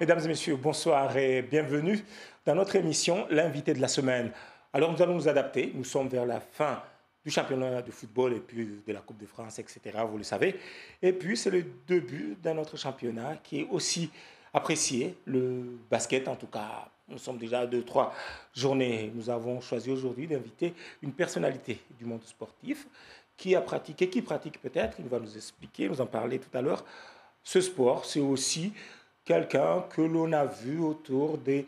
Mesdames et messieurs, bonsoir et bienvenue dans notre émission L'invité de la semaine. Alors nous allons nous adapter, nous sommes vers la fin du championnat de football et puis de la Coupe de France, etc., vous le savez. Et puis c'est le début d'un autre championnat qui est aussi apprécié, le basket en tout cas. Nous sommes déjà à 2, 3 journées. Nous avons choisi aujourd'hui d'inviter une personnalité du monde sportif qui a pratiqué, qui pratique peut-être, il va nous expliquer, nous en parler tout à l'heure. Ce sport, c'est aussi quelqu'un que l'on a vu autour des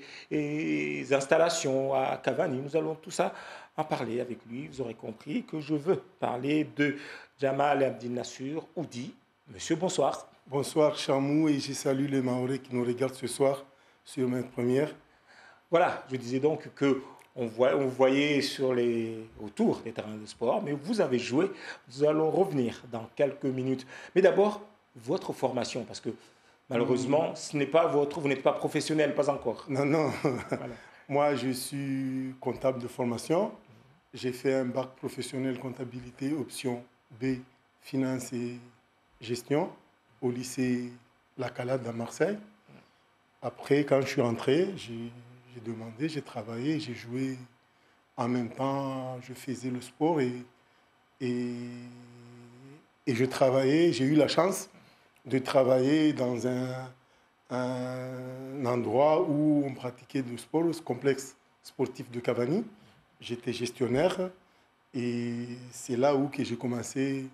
installations à Cavani. Nous allons tout ça en parler avec lui. Vous aurez compris que je veux parler de Jamal Abdel Nasser Oudi. Monsieur, bonsoir. Bonsoir Chamou et je salue les Mahorais qui nous regardent ce soir sur Main Première. Voilà, je disais donc que on voyait autour des terrains de sport, mais vous avez joué. Nous allons revenir dans quelques minutes. Mais d'abord, votre formation, parce que malheureusement, ce n'est pas vous n'êtes pas professionnel, pas encore. Non, non. Voilà. Moi, je suis comptable de formation. J'ai fait un bac professionnel comptabilité, option B, finance et gestion, au lycée La Calade à Marseille. Après, quand je suis rentré, j'ai demandé, j'ai travaillé, j'ai joué en même temps, je faisais le sport et, et je travaillais. J'ai eu la chance de travailler dans un endroit où on pratiquait du sport, le complexe sportif de Cavani. J'étais gestionnaire et c'est là où que j'ai commencé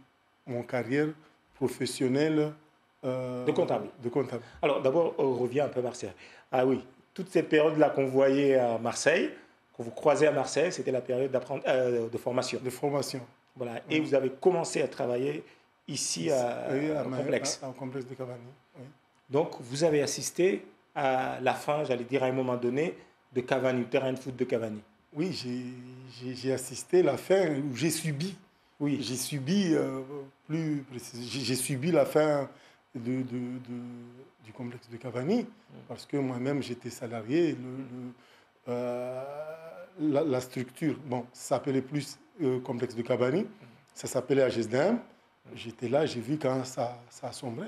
mon carrière professionnelle De comptable. de comptable. Alors d'abord, on revient un peu à Marseille. Ah oui, toute cette période-là qu'on voyait à Marseille, qu'on vous croisez à Marseille, c'était la période de formation. De formation. Voilà. Et Oui. vous avez commencé à travailler ici Oui, au complexe. au complexe de Cavani. Oui. Donc vous avez assisté à la fin, j'allais dire à un moment donné, de Cavani, du terrain de foot de Cavani. Oui, j'ai assisté à la fin où j'ai subi. Oui. J'ai subi, plus précis, j'ai subi la fin du complexe de Cavani parce que moi-même j'étais salarié. La structure, bon, ça s'appelait plus complexe de Cavani, ça s'appelait AGSDM. J'étais là, j'ai vu quand ça a sombré.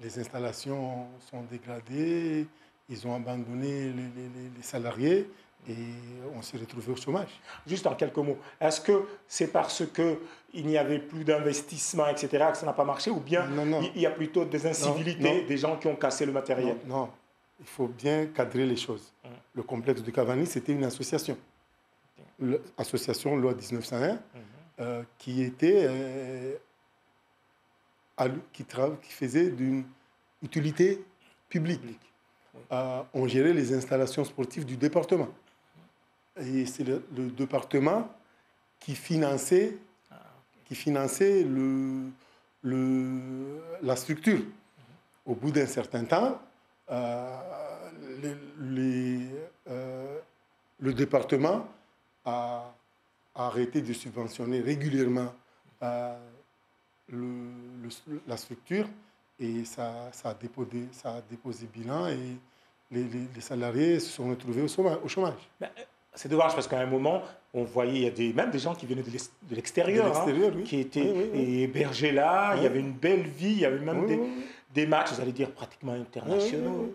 Les installations sont dégradées, ils ont abandonné les salariés et on s'est retrouvé au chômage. Juste en quelques mots, est-ce que c'est parce qu'il n'y avait plus d'investissement, etc., que ça n'a pas marché, ou bien Non, non. il y a plutôt des incivilités, des gens qui ont cassé le matériel? Non, non, il faut bien cadrer les choses. Le complexe de Cavani, c'était une association. L'association loi 1901, qui était qui faisait d'une utilité publique. On gérait les installations sportives du département. Et c'est le département qui finançait, la structure. Au bout d'un certain temps, le département a arrêté de subventionner régulièrement la structure et ça a déposé bilan et les salariés se sont retrouvés au chômage. C'est dommage parce qu'à un moment, on voyait, il y a même des gens qui venaient de l'extérieur, oui. qui étaient Oui. hébergés là. Oui. Il y avait une belle vie, il y avait même Oui. des matchs, j'allais dire, pratiquement internationaux,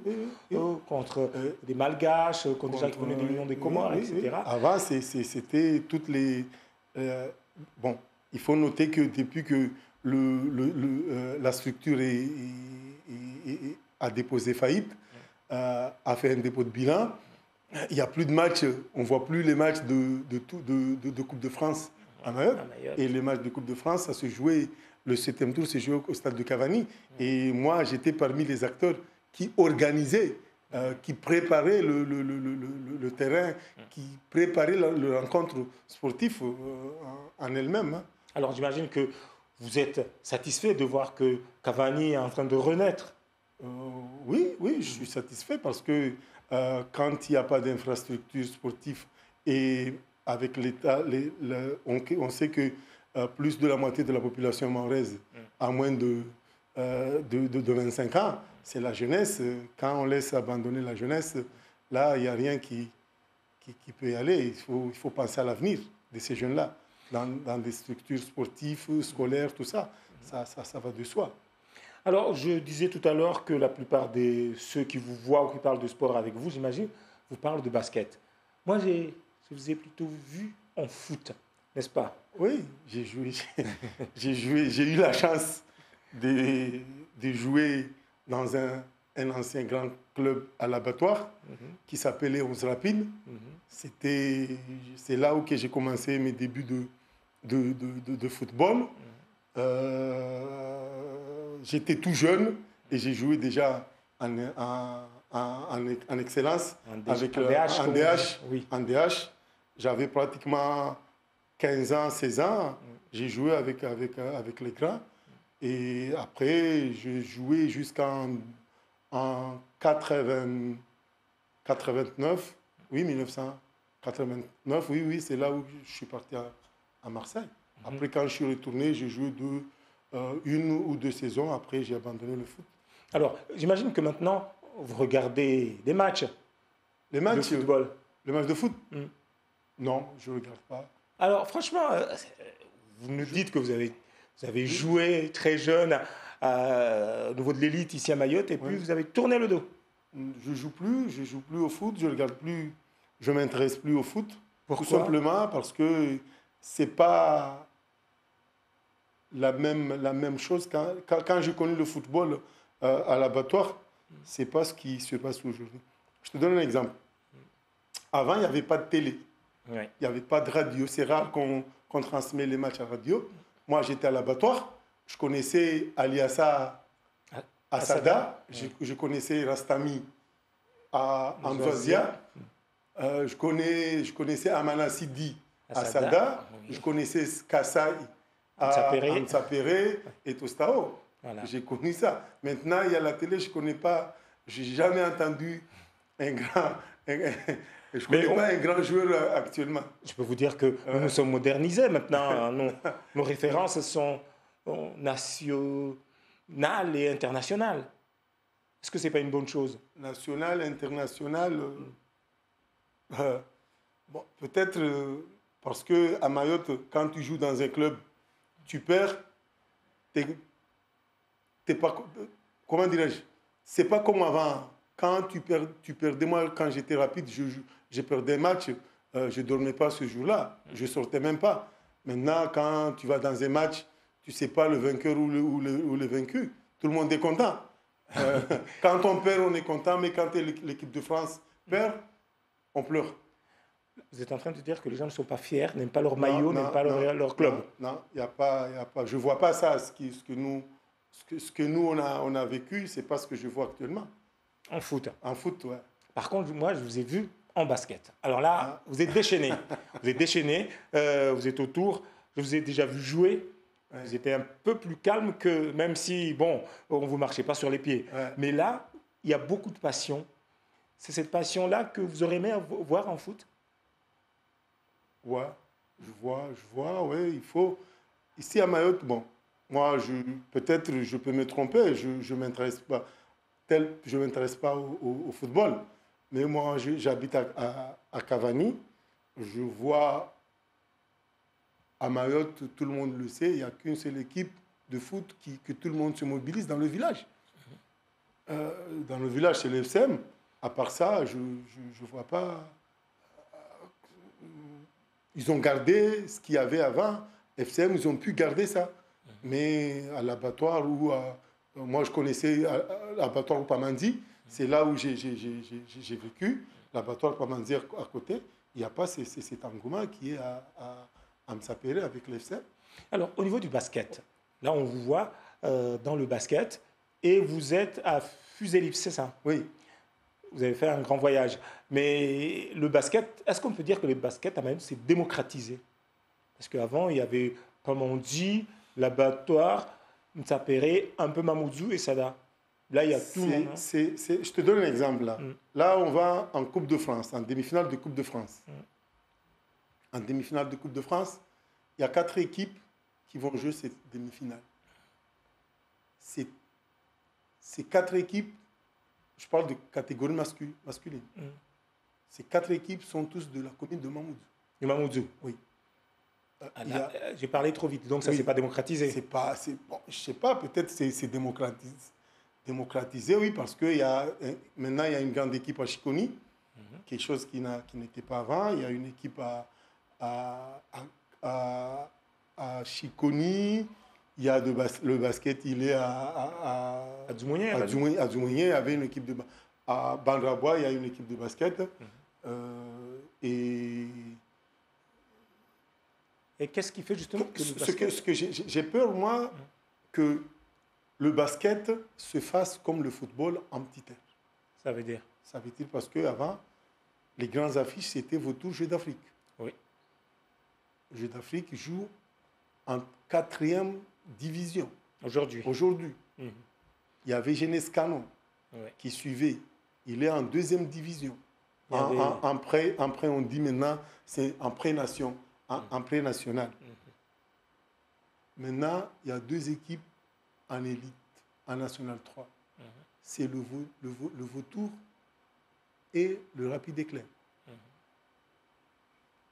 contre des Malgaches, contre des gens qui venaient de l'Union des Comores, etc. Avant, c'était toutes les... bon, il faut noter que depuis que la structure a déposé faillite, a fait un dépôt de bilan, il n'y a plus de matchs, on ne voit plus les matchs de Coupe de France à Mayotte. Et les matchs de Coupe de France, ça se jouait, le 7e tour se jouait au stade de Cavani. Et moi, j'étais parmi les acteurs qui organisaient, qui préparaient le terrain, qui préparaient la rencontre sportive en elle-même. Alors j'imagine que vous êtes satisfait de voir que Cavani est en train de renaître. Oui, je suis satisfait parce que quand il n'y a pas d'infrastructure sportive et avec l'État, on sait que plus de la moitié de la population mahoraise a moins de 25 ans, c'est la jeunesse. Quand on laisse abandonner la jeunesse, là, il n'y a rien qui peut y aller. Il faut penser à l'avenir de ces jeunes-là, dans des structures sportives, scolaires, tout ça. Ça va de soi. Alors, je disais tout à l'heure que la plupart de ceux qui vous voient ou qui parlent de sport avec vous, j'imagine, vous parlent de basket. Moi, je vous ai plutôt vu en foot, n'est-ce pas? Oui, j'ai joué. J'ai eu la chance de jouer dans un ancien grand club à l'abattoir qui s'appelait 11 Rapides. C'est là où que j'ai commencé mes débuts de football. J'étais tout jeune et j'ai joué déjà en excellence avec en DH. oui. En DH, j'avais pratiquement 15 ans, 16 ans. J'ai joué avec les grands. Et après, j'ai joué jusqu'en 89. Oui, 1989. Oui, c'est là où je suis parti à Marseille. Après, quand je suis retourné, j'ai joué une ou deux saisons. Après, j'ai abandonné le foot. Alors, j'imagine que maintenant, vous regardez des matchs Les matchs de football. Les matchs de foot Non, je ne regarde pas. Alors, franchement, vous nous dites que vous avez joué très jeune au niveau de l'élite ici à Mayotte et puis vous avez tourné le dos. Je joue plus au foot, je regarde plus, je m'intéresse plus au foot. Pourquoi? Tout simplement parce que c'est pas la même chose. Quand j'ai connu le football à l'abattoir, c'est pas ce qui se passe aujourd'hui. Je te donne un exemple. Avant, il n'y avait pas de télé. Oui. Il n'y avait pas de radio. C'est rare qu'on transmet les matchs à radio. Moi, j'étais à l'abattoir. Je connaissais Aliassa Assada. Je connaissais Rastami à Anzouazia. Je connaissais Amana Sidi à Sada. Oui. Je connaissais Kassai à Ansapere et Tostao. Voilà. J'ai connu ça. Maintenant, il y a la télé, je ne connais pas. Je n'ai jamais entendu un grand... Je ne connais pas un grand joueur actuellement. Je peux vous dire que nous nous sommes modernisés maintenant. Nos références sont nationales et internationales. Est-ce que ce n'est pas une bonne chose? National, international, bon, peut-être parce qu'à Mayotte, quand tu joues dans un club, tu perds, t'es pas, comment dirais-je, c'est pas comme avant. Quand tu perdais, moi, quand j'étais rapide, je perdais un match, je ne dormais pas ce jour-là, je ne sortais même pas. Maintenant, quand tu vas dans un match, tu ne sais pas le vainqueur ou le vaincu. Tout le monde est content. Quand on perd, on est content, mais quand l'équipe de France perd, on pleure. Vous êtes en train de dire que les gens ne sont pas fiers, n'aiment pas leur maillot, n'aiment pas leur club. Non, il n'y a pas. Je ne vois pas ça. Ce que nous on a vécu, ce n'est pas ce que je vois actuellement. En foot. En foot, ouais. Par contre, moi, je vous ai vu en basket. Alors là, vous êtes déchaîné. Vous êtes déchaîné, vous êtes autour. Je vous ai déjà vu jouer. Ouais. Vous étiez un peu plus calme que, même si, bon, on ne vous marchez pas sur les pieds. Ouais. Mais là, il y a beaucoup de passion. C'est cette passion-là que vous aurez aimé voir en foot? Ouais, je vois, ouais, il faut. Ici à Mayotte, bon, moi, peut-être je peux me tromper, je ne m'intéresse pas. Je ne m'intéresse pas au football. Mais moi, j'habite à Cavani. Je vois à Mayotte, tout le monde le sait, il n'y a qu'une seule équipe de foot que tout le monde se mobilise dans le village. Dans le village, c'est le FCM. À part ça, je ne vois pas. Ils ont gardé ce qu'il y avait avant. FCM, ils ont pu garder ça. Mais à l'abattoir où... moi, je connaissais l'abattoir Pamandi. C'est là où j'ai vécu. L'abattoir Pamandi à côté. Il n'y a pas cet engouement qui est à Msapere avec l'FCM. Alors, au niveau du basket, là, on vous voit dans le basket et vous êtes à Fuselip, c'est ça? Oui. Vous avez fait un grand voyage. Mais le basket, est-ce qu'on peut dire que le basket, à Mayotte, s'est démocratisé? Parce qu'avant, il y avait, comme on dit, l'abattoir, Msapere, un peu Mamoudzou et Sada. Là, il y a tout le monde. Je te donne un exemple. Là. Là, on va en Coupe de France, en demi-finale de Coupe de France. En demi-finale de Coupe de France, il y a 4 équipes qui vont jouer cette demi-finale. Ces 4 équipes, je parle de catégorie masculine. Ces 4 équipes sont tous de la commune de Mamoudzou. De Mamoudzou? Oui. J'ai parlé trop vite, donc ça ne s'est pas démocratisé. Bon, je ne sais pas, peut-être c'est démocratisé, oui, parce que maintenant, il y a une grande équipe à Chiconi, quelque chose qui n'était pas avant. Il y a une équipe à Chiconi. Il y a le basket, il est à Dzumounié. À Dzumounié, il y avait une équipe de à Bandrabois, il y a une équipe de basket. Et qu'est-ce qui fait justement que le basket... Ce que j'ai peur, moi, que le basket se fasse comme le football en petit air. Ça veut dire? Ça veut dire parce qu'avant, les grandes affiches, c'était Vautour Jeux d'Afrique. Oui. Jeux d'Afrique joue en 4e division. Aujourd'hui. Il y avait Jeunesse Canon qui suivait. Il est en 2e division. En prêt, on dit maintenant, c'est en pré-nation, en pré-national. Maintenant, il y a 2 équipes en élite, en National 3. C'est le Vautour et le Rapide Éclair.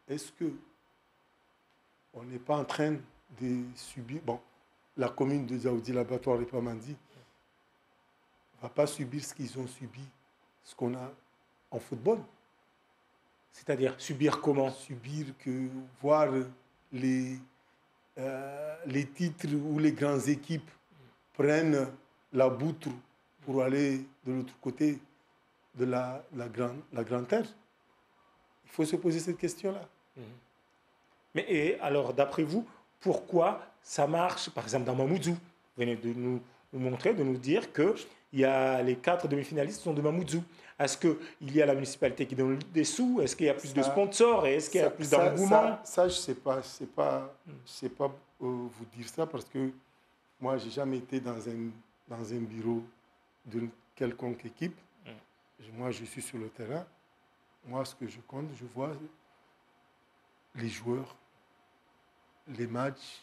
Est-ce que on n'est pas en train de subir... Bon, la commune de Zaoudi, l'abattoir et Pamandi, ne va pas subir ce qu'ils ont subi, ce qu'on a en football. C'est-à-dire subir comment? Subir voir les titres où les grandes équipes prennent la boutre pour aller de l'autre côté de la grande terre. Il faut se poser cette question-là. Mais alors, d'après vous, pourquoi ça marche, par exemple, dans Mamoudzou? Vous venez de nous montrer, de nous dire que les 4 demi-finalistes sont de Mamoudzou. Est-ce qu'il y a la municipalité qui donne des sous? Est-ce qu'il y a plus de sponsors? Est-ce qu'il y a plus d'engouement? Ça, je ne sais pas vous dire ça parce que moi, je n'ai jamais été dans un bureau d'une quelconque équipe. Moi, je suis sur le terrain. Moi, ce que je compte, je vois les joueurs, les matchs,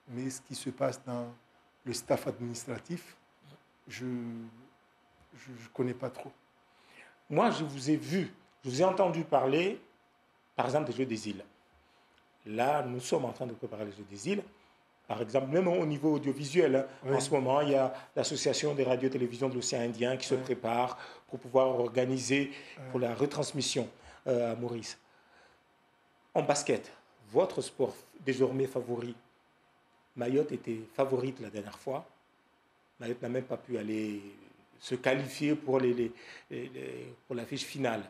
mais ce qui se passe dans le staff administratif, je ne connais pas trop. Moi, je vous ai entendu parler, par exemple, des Jeux des îles. Là, nous sommes en train de préparer les Jeux des îles. Par exemple, même au niveau audiovisuel, en ce moment, il y a l'association des radios-télévisions de l'océan Indien qui se prépare pour pouvoir organiser pour la retransmission à Maurice. En basket, votre sport désormais favori, Mayotte était favorite la dernière fois. Mayotte n'a même pas pu aller se qualifier pour la fiche finale.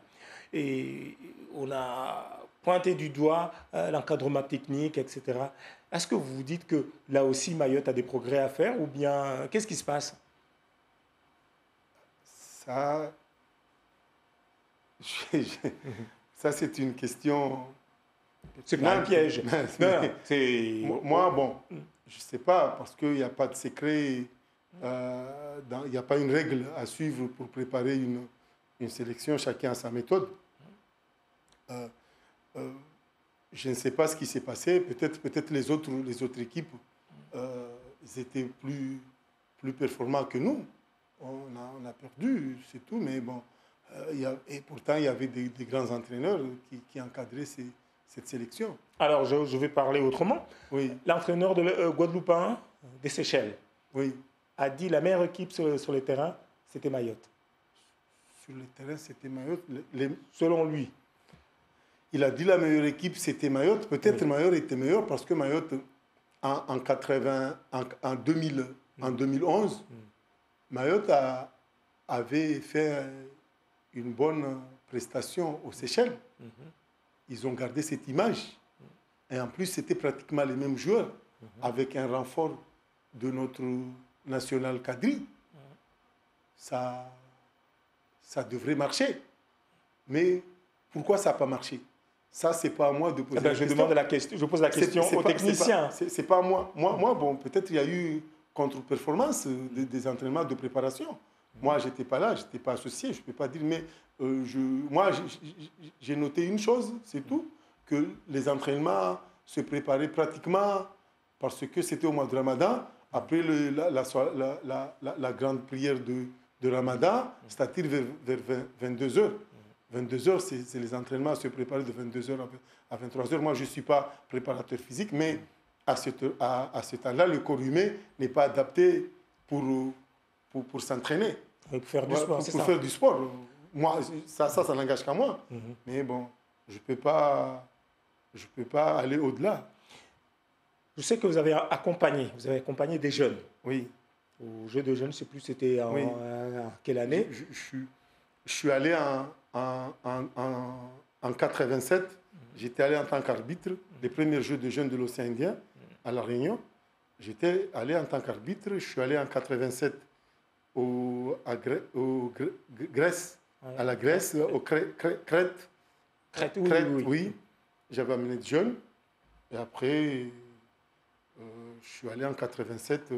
Et on a pointé du doigt l'encadrement technique, etc. Est-ce que vous vous dites que là aussi Mayotte a des progrès à faire ou bien qu'est-ce qui se passe? Ça c'est une question... C'est pas un piège. Moi, bon, je ne sais pas, parce qu'il n'y a pas de secret, il n'y a pas une règle à suivre pour préparer une sélection, chacun a sa méthode. Je ne sais pas ce qui s'est passé, peut-être les autres équipes ils étaient plus performants que nous. On a perdu, c'est tout, mais bon, et pourtant il y avait des grands entraîneurs qui encadraient cette sélection. Alors, je vais parler autrement. Oui. L'entraîneur de guadeloupéen des Seychelles a dit la meilleure équipe sur le terrain, c'était Mayotte. Sur le terrain, c'était Mayotte. Selon lui. Il a dit la meilleure équipe, c'était Mayotte. Peut-être Mayotte était meilleur parce que Mayotte, en 2011, Mayotte avait fait une bonne prestation aux Seychelles. Ils ont gardé cette image. Et en plus, c'était pratiquement les mêmes joueurs, avec un renfort de notre national Kadri. Ça devrait marcher. Mais pourquoi ça n'a pas marché? Ça, c'est pas à moi de poser la question. Je pose la question aux techniciens. C'est pas à moi. Moi, bon, peut-être il y a eu contre-performance des entraînements de préparation. Moi, je n'étais pas là, je n'étais pas associé, je ne peux pas dire, mais moi, j'ai noté une chose, c'est tout, que les entraînements se préparaient pratiquement parce que c'était au mois de Ramadan, après la grande prière de Ramadan, c'est-à-dire vers 22h. 22 heures, c'est les entraînements à se préparer de 22 heures à 23 heures. Moi, je ne suis pas préparateur physique, mais à ce temps-là, le corps humain n'est pas adapté pour s'entraîner. Pour faire du sport, c'est ça. Pour faire du sport. Moi, ça n'engage qu'à moi. Mais bon, je ne peux pas aller au-delà. Je sais que vous avez accompagné des jeunes. Oui. Aux Jeux de jeunes, je ne sais plus c'était en quelle année. Je suis allé en 87. J'étais allé en tant qu'arbitre. Les premiers Jeux de jeunes de l'océan Indien à La Réunion. J'étais allé en tant qu'arbitre. Je suis allé en 87 Grèce, à la Grèce, au Crète. Crète, oui. J'avais amené des jeunes. Et après, je suis allé en 87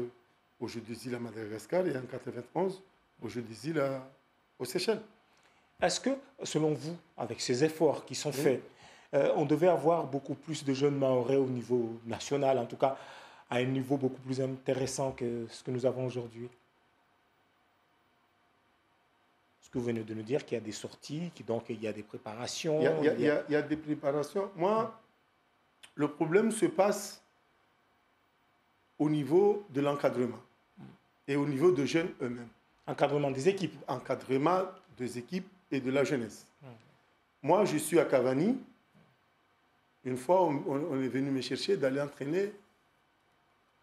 aux Jeux des îles à Madagascar et en 91 aux Jeux des îles aux Seychelles. Est-ce que, selon vous, avec ces efforts qui sont faits, on devait avoir beaucoup plus de jeunes Mahorais au niveau national, en tout cas à un niveau beaucoup plus intéressant que ce que nous avons aujourd'hui? Ce que vous venez de nous dire, qu'il y a des sorties, donc il y a des préparations. Il y a des préparations. Moi, le problème se passe au niveau de l'encadrement et au niveau des jeunes eux-mêmes. Encadrement des équipes. Encadrement des équipes et de la jeunesse. Moi, je suis à Cavani. Une fois, on est venu me chercher d'aller entraîner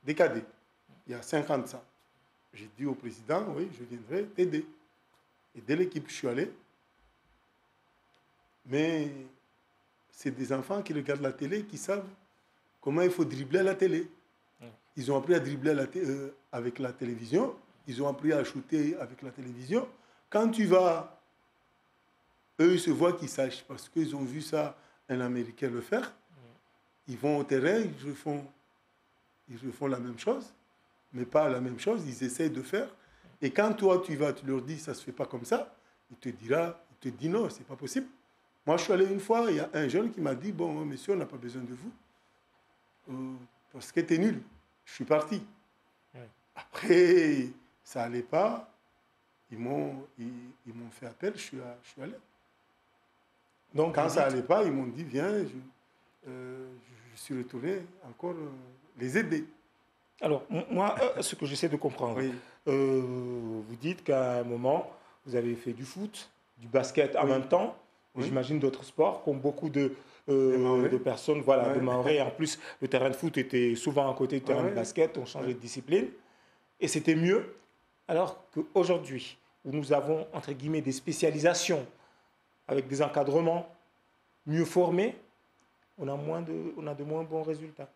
des cadets. Il y a 5 ans de ça. J'ai dit au président, oui, je viendrai t'aider. Et dès l'équipe, je suis allé. Mais c'est des enfants qui regardent la télé, qui savent comment il faut dribbler à la télé. Ils ont appris à dribbler avec la télévision. Ils ont appris à shooter avec la télévision. Quand tu vas, eux, ils se voient qu'ils sachent, parce qu'ils ont vu ça, un Américain le faire. Ils vont au terrain, ils refont la même chose, mais pas la même chose. Ils essayent de faire. Et quand toi, tu vas, tu leur dis, ça ne se fait pas comme ça, il te dit non, ce n'est pas possible. Moi, je suis allé une fois, il y a un jeune qui m'a dit, bon, monsieur, on n'a pas besoin de vous, parce que tu es nul. Je suis parti. Après, ça n'allait pas. Ils m'ont fait appel, je suis allé. Donc, quand ça n'allait pas, ils m'ont dit, viens, je suis retourné encore les aider. Alors, moi, ce que j'essaie de comprendre, vous dites qu'à un moment, vous avez fait du foot, du basket en même temps, j'imagine d'autres sports, comme beaucoup de personnes, de Mahorais. En plus, le terrain de foot était souvent à côté du terrain de basket, on changeait de discipline. Et c'était mieux, alors qu'aujourd'hui, où nous avons, entre guillemets, des spécialisations avec des encadrements mieux formés, on a de moins bons résultats.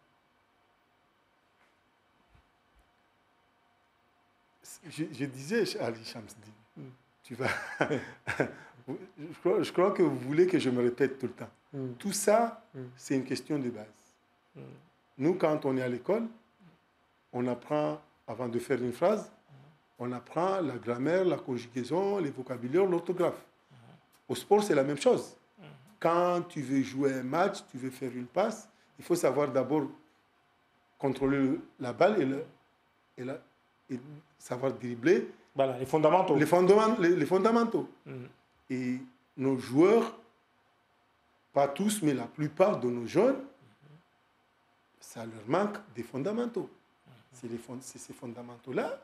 Je disais à Ali Chamsdine, tu vas... je crois que vous voulez que je me répète tout le temps. Tout ça, c'est une question de base. Nous, quand on est à l'école, on apprend, avant de faire une phrase, on apprend la grammaire, la conjugaison, les vocabulaires, l'orthographe. Au sport, c'est la même chose. Quand tu veux jouer un match, tu veux faire une passe, il faut savoir d'abord contrôler la balle et savoir dribbler. Voilà, les fondamentaux. Les fondamentaux. Et nos joueurs, pas tous, mais la plupart de nos jeunes, ça leur manque des fondamentaux. C'est ces fondamentaux-là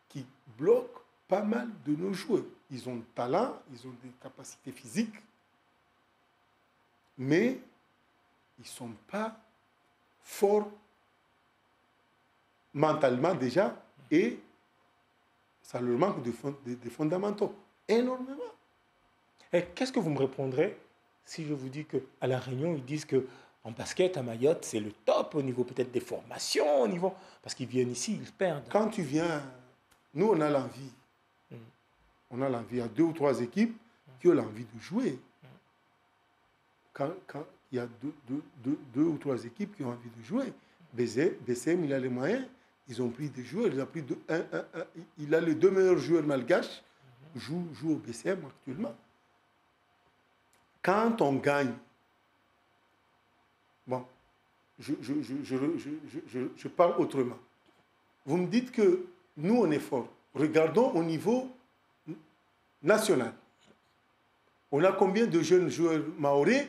qui bloquent pas mal de nos joueurs. Ils ont du talent, ils ont des capacités physiques, mais ils ne sont pas forts mentalement déjà, et ça leur manque des fondamentaux, énormément. Et qu'est-ce que vous me répondrez si je vous dis qu'à La Réunion, ils disent qu'en basket, à Mayotte, c'est le top au niveau peut-être des formations, au niveau... parce qu'ils viennent ici, ils perdent. Quand tu viens, nous, on a l'envie. On a l'envie. Il y a 2 ou 3 équipes qui ont l'envie de jouer. Quand il y a deux ou trois équipes qui ont envie de jouer, BCM, il a les moyens. Ils ont pris des joueurs. Il a les 2 meilleurs joueurs malgaches jouent au BCM actuellement. Quand on gagne, bon, je parle autrement. Vous me dites que nous, on est fort. Regardons au niveau national. On a combien de jeunes joueurs mahorais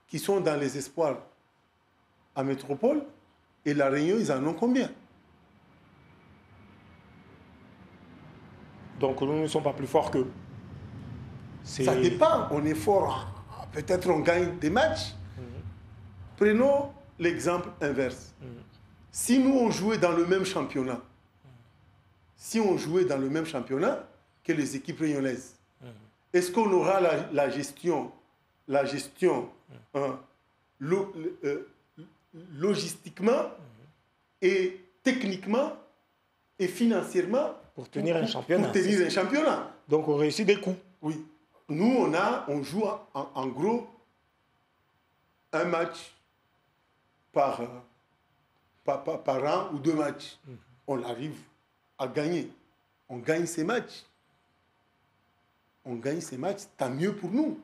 qui sont dans les espoirs à Métropole? Et La Réunion, ils en ont combien? Donc nous ne sommes pas plus forts qu'eux. Ça dépend. On est fort. Peut-être on gagne des matchs. Prenons l'exemple inverse. Si nous, on jouait dans le même championnat, si on jouait dans le même championnat que les équipes réunionnaises, est-ce qu'on aura la gestion hein, logistiquement et techniquement et financièrement pour tenir un championnat? Pour tenir un championnat. Donc on réussit des coups. Oui. Nous, on joue en gros un match par an ou 2 matchs. On arrive à gagner. On gagne ces matchs. On gagne ces matchs, tant mieux pour nous.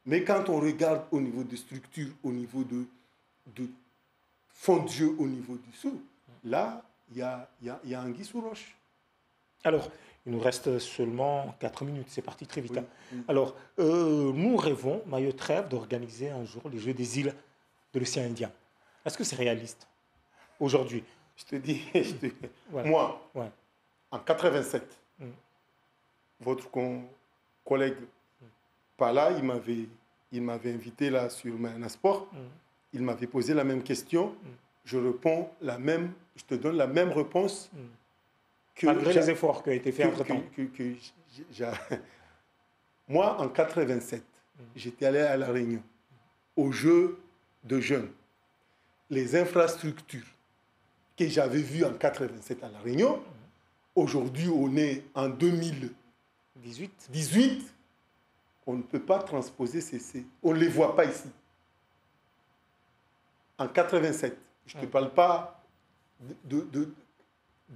Mais quand on regarde au niveau de structure, au niveau de fond de jeu, au niveau du sous, là, il y a anguille sous roche. Alors, il nous reste seulement 4 minutes, c'est parti très vite. Oui, hein. oui. Alors, nous rêvons, Mayotte rêve d'organiser un jour les Jeux des îles de l'océan Indien. Est-ce que c'est réaliste aujourd'hui? Je te dis, Ouais. moi, Ouais. en 87, votre collègue Pala, il m'avait invité là sur Mana Sport. Il m'avait posé la même question. Je te donne la même réponse. Malgré les efforts qui ont été faits entre-temps. Moi, en 87, j'étais allé à La Réunion, aux Jeux de jeunes. Les infrastructures que j'avais vues en 87 à La Réunion, aujourd'hui, on est en 2018, on ne peut pas transposer on ne les voit pas ici. En 87, je ne te parle pas de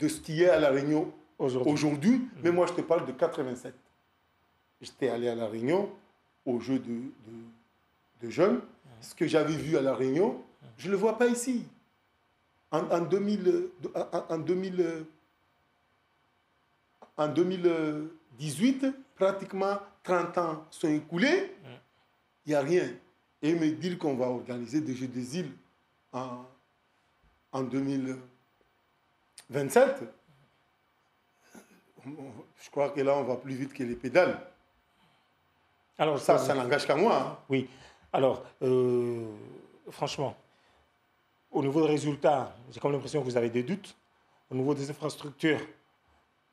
ce qui est à La Réunion aujourd'hui, mais moi je te parle de 87. J'étais allé à La Réunion aux Jeux de jeunes. Ce que j'avais vu à La Réunion, je ne le vois pas ici. En 2018, pratiquement 30 ans sont écoulés, il n'y a rien. Et me dire qu'on va organiser des Jeux des îles en 2027, je crois que là, on va plus vite que les pédales. Alors ça n'engage qu'à moi. Hein. Oui. Alors, franchement, au niveau des résultats, j'ai comme l'impression que vous avez des doutes. Au niveau des infrastructures,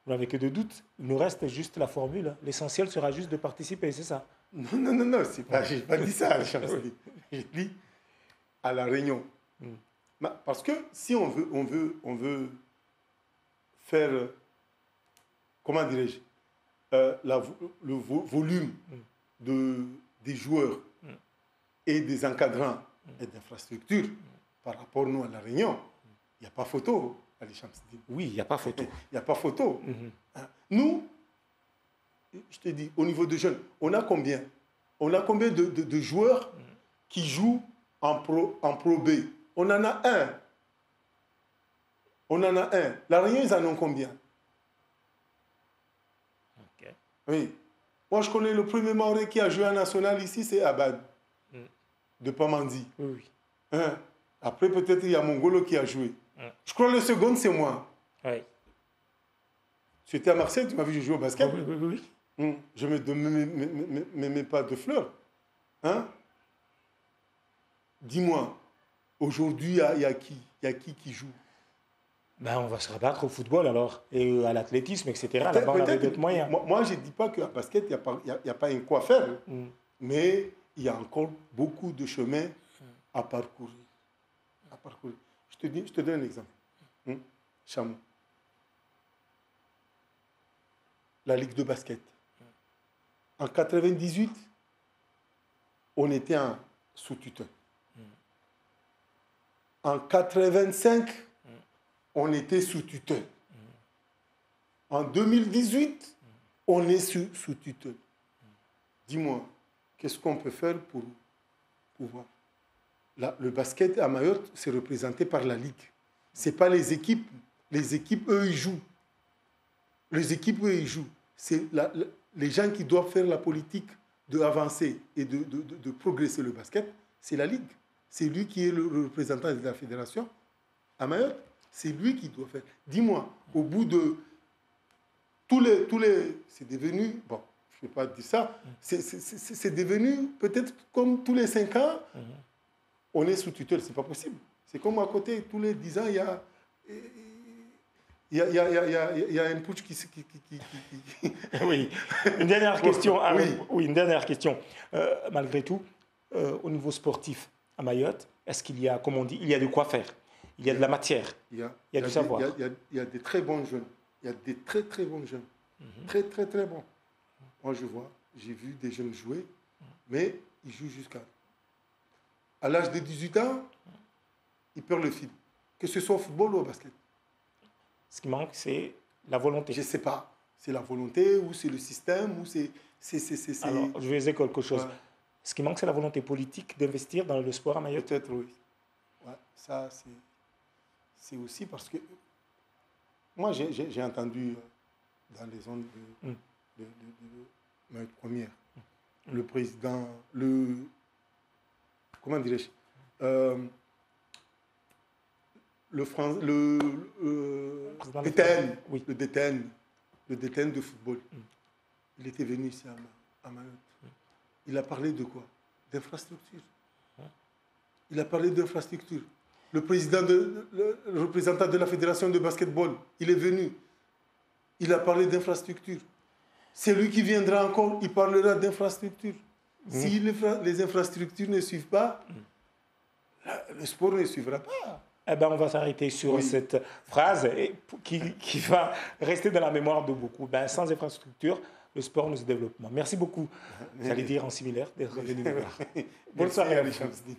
vous n'avez que des doutes. Il nous reste juste la formule. L'essentiel sera juste de participer, c'est ça? Non, c'est pas, je n'ai pas dit ça. J'ai dit à La Réunion. Parce que si on veut faire, comment dirais-je, le volume des joueurs et des encadrants et d'infrastructures par rapport nous à La Réunion, il n'y a pas photo à l'Échamps-Sidine. Oui, il n'y a pas photo. Il n'y a pas photo. Nous, je te dis, au niveau des jeunes, on a combien? On a combien de joueurs qui jouent en Pro B? On en a un. La Réunion, ils en ont combien? Okay. Oui. Moi, je connais le premier Maoré qui a joué en national ici, c'est Abad, de Pamandi. Oui. Après, peut-être, il y a Mongolo qui a joué. Je crois que le second, c'est moi. Oui. Tu étais à Marseille, tu m'as vu jouer au basket. Oui. Je ne mets pas de fleurs. Hein? Dis-moi, aujourd'hui, il y a qui joue? Ben, on va se rabattre au football alors, et à l'athlétisme, etc. Là-bas, on avait d'autres moyens. Moi, je ne dis pas qu'à basket, il n'y a pas un quoi faire. Mais il y a encore beaucoup de chemin à parcourir. Je te donne un exemple. Chamou. La Ligue de basket. En 98, on était sous tutelle. En 85, on était sous tutelle. En 2018, on est sous tutelle. Dis-moi, qu'est-ce qu'on peut faire pour pouvoir... Le basket à Mayotte, c'est représenté par la Ligue. Ce n'est pas les équipes. Les équipes, eux, ils jouent. C'est les gens qui doivent faire la politique d'avancer et de progresser le basket, c'est la Ligue. C'est lui qui est le représentant de la fédération à Mayotte. C'est lui qui doit faire. Dis-moi, au bout de tous les c'est devenu, bon, je ne vais pas dire ça, c'est devenu peut-être comme tous les 5 ans, on est sous tutelle, c'est pas possible. C'est comme à côté, tous les 10 ans, il y a un putsch qui... Oui, une dernière question. Oui. Une dernière question. Malgré tout, au niveau sportif à Mayotte, est-ce qu'il y a, comme on dit, il y a de quoi faire? Il y a de la matière, il y a du savoir. Il y a des très bons jeunes. Il y a des très, très bons jeunes. Très, très, très bons. Moi, je vois, j'ai vu des jeunes jouer, mais ils jouent à l'âge de 18 ans, ils perdent le fil. Que ce soit au football ou au basket. Ce qui manque, c'est la volonté. Je ne sais pas. C'est la volonté ou c'est le système ou c'est... Alors, je vais dire quelque chose. Ouais. Ce qui manque, c'est la volonté politique d'investir dans le sport à Mayotte. Peut-être, oui. Ouais, ça, c'est aussi parce que... Moi, j'ai entendu dans les zones de Mayotte Première, le président, comment dirais-je, le DTN, oui. le DTN de football. Il était venu ici à Mayotte. Il a parlé de quoi? D'infrastructure. Il a parlé d'infrastructure. Le représentant de la fédération de basketball, il est venu. Il a parlé d'infrastructure. C'est lui qui viendra encore, il parlera d'infrastructure. Si les infrastructures ne suivent pas, le sport ne suivra pas. Eh ben, on va s'arrêter sur cette phrase qui va rester dans la mémoire de beaucoup. Ben, sans infrastructure, le sport ne se développe pas. Merci beaucoup. J'allais dire en similaire d'être venu nous voir. Bonne soirée, Ali Chamsdine.